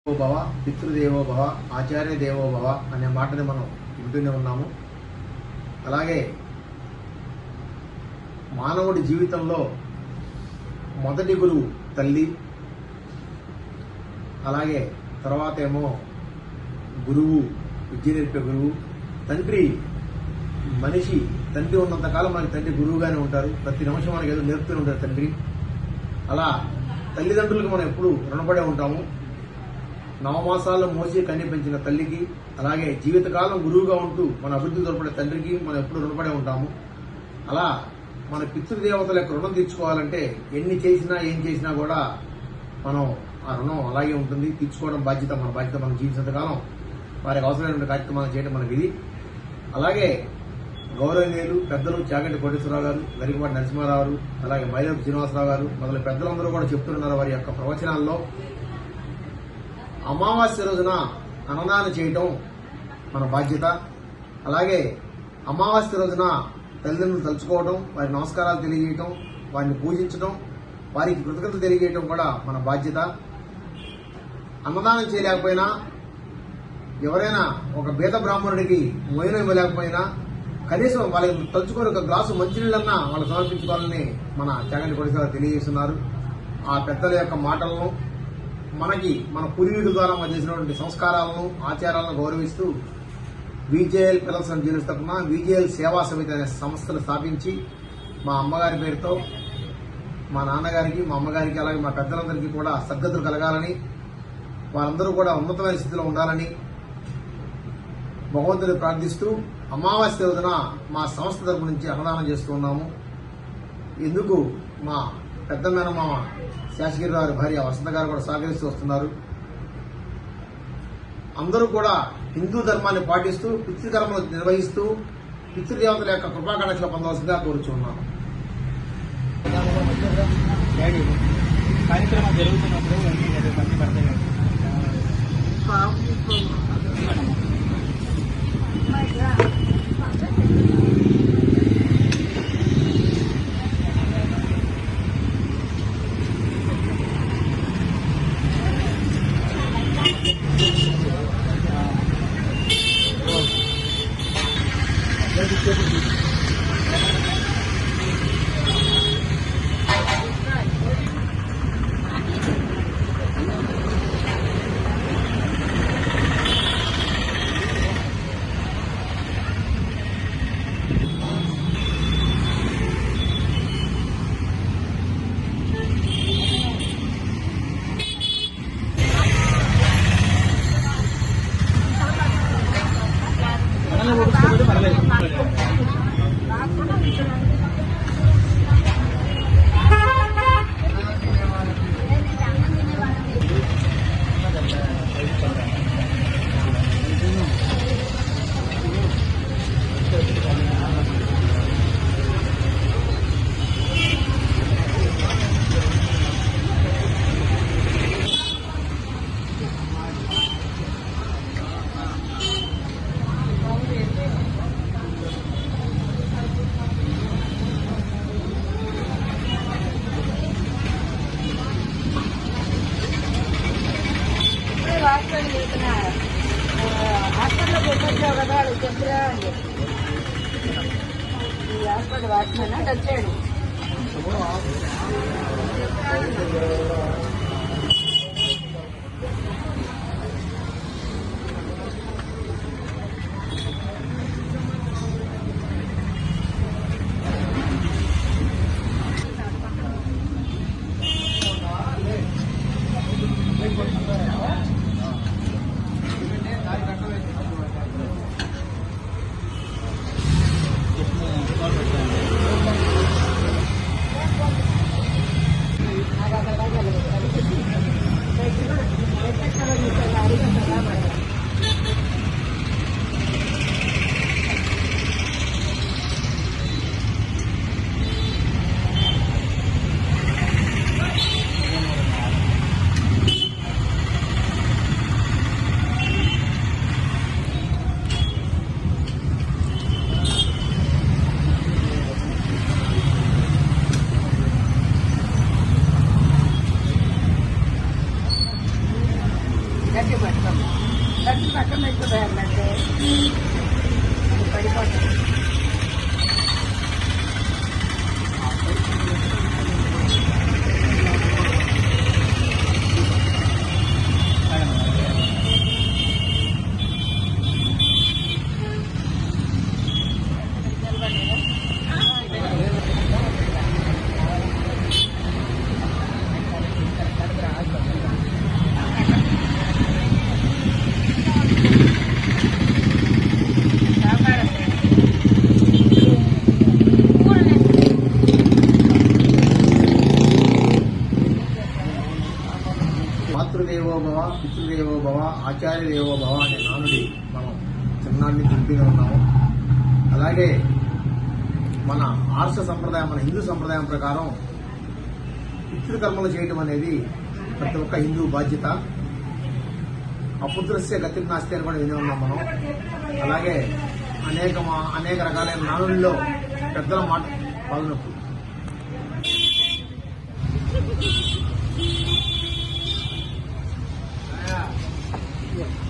భవ, పితృదేవో భవ, ఆచార్య దేవో భవ అనే మాటని మనం వింటూనే ఉన్నాము. అలాగే మానవుడి జీవితంలో మొదటి గురువు తల్లి, అలాగే తర్వాత ఏమో గురువు, విద్య నేర్పే గురువు, తండ్రి. మనిషి తండ్రి ఉన్నంతకాలం మనకి తండ్రి గురువుగానే ఉంటారు. ప్రతి నిమిషం మనకి ఏదో నేర్పుతూనే ఉంటారు తండ్రి. అలా తల్లిదండ్రులకు మనం ఎప్పుడు రుణపడే ఉంటాము. నవమాసాల్లో మోసి కన్ని పెంచిన తల్లికి, అలాగే జీవితకాలం గురువుగా ఉంటూ మన అభివృద్ధి తోడ్పడే తండ్రికి మనం ఎప్పుడు రుణపడే ఉంటాము. అలా మన పితృదేవతల యొక్క రుణం తీర్చుకోవాలంటే ఎన్ని చేసినా ఏం చేసినా కూడా మనం ఆ రుణం అలాగే ఉంటుంది. తీర్చుకోవడం మన బాధ్యత. మనం జీవించేంతకాలం వారికి అవసరమైన కార్యక్రమాలు చేయడం మన విధి. అలాగే గౌరవనీయులు పెద్దలు చాగంటి కోటేశ్వరరావు గారు, గరికపాటి నరసింహారావు గారు, అలాగే మైలపు శ్రీనివాసరావు గారు మొదలు పెద్దలందరూ కూడా చెప్తున్నారు వారి యొక్క ప్రవచనాల్లో అమావాస్య రోజున అన్నదానం చేయటం మన బాధ్యత. అలాగే అమావాస్య రోజున తల్లిదండ్రులు తలుచుకోవడం, వారి నమస్కారాలు తెలియజేయటం, వారిని పూజించడం, వారికి కృతజ్ఞతలు తెలియజేయటం కూడా మన బాధ్యత. అన్నదానం చేయలేకపోయినా, ఎవరైనా ఒక బీద బ్రాహ్మణుడికి మోయనం ఇవ్వలేకపోయినా కనీసం వాళ్ళకి తలుచుకొని ఒక గ్లాసు మంచినీళ్ళన్నా వాళ్ళు సమర్పించుకోవాలని మన చాగంటి కోటేశ్వరరావు తెలియజేస్తున్నారు. ఆ పెద్దల యొక్క మాటలను, మనకి మన పూర్వీకుల ద్వారా మనం చేసినటువంటి సంస్కారాలను, ఆచారాలను గౌరవిస్తూ విజేఎల్ పిల్లల్స్ అండ్ జ్యువెలర్స్ తరఫున విజేఎల్ సేవా సమితి అనే సంస్థను స్థాపించి మా అమ్మగారి పేరుతో మా నాన్నగారికి, మా అమ్మగారికి, అలాగే మా పెద్దలందరికీ కూడా సద్గతులు కలగాలని, వారందరూ కూడా ఉన్నతమైన స్థితిలో ఉండాలని భగవంతుని ప్రార్థిస్తూ అమావాస్య రోజున మా సంస్థ తరపు నుంచి అన్నదానం చేస్తూ ఉన్నాము. ఎందుకు మా పెద్ద మేనమామ శేషగిరిరావు గారి భార్య వసంత గారు కూడా సహకరిస్తూ వస్తున్నారు. అందరూ కూడా హిందూ ధర్మాన్ని పాటిస్తూ పితృకర్మలు నిర్వహిస్తూ పితృదేవతల యొక్క కృపాకటాక్షలు పొందవలసిందిగా కోరుచున్నాను. కార్యక్రమం జరుగుతున్నప్పుడు మంచి పడతాయి. హాస్పిటల్లో పెట్టొచ్చావు కదా, వాళ్ళు చెప్తురా అని చెప్పి ఈ హాస్పిటల్ వాచ్మెన్ వచ్చాడు. నాకు అక్కడ అలాగే మన ఆర్ష సంప్రదాయం, మన హిందూ సంప్రదాయం ప్రకారం పితృకర్మలు చేయడం అనేది ప్రతి ఒక్క హిందూ బాధ్యత. అపుత్రస్య గతి నాస్తి అని కూడా వినే ఉన్నాం మనం. అలాగే అనేక రకాలైన నానుల్లో పెద్దల మాట పాలనప్పుడు Yeah.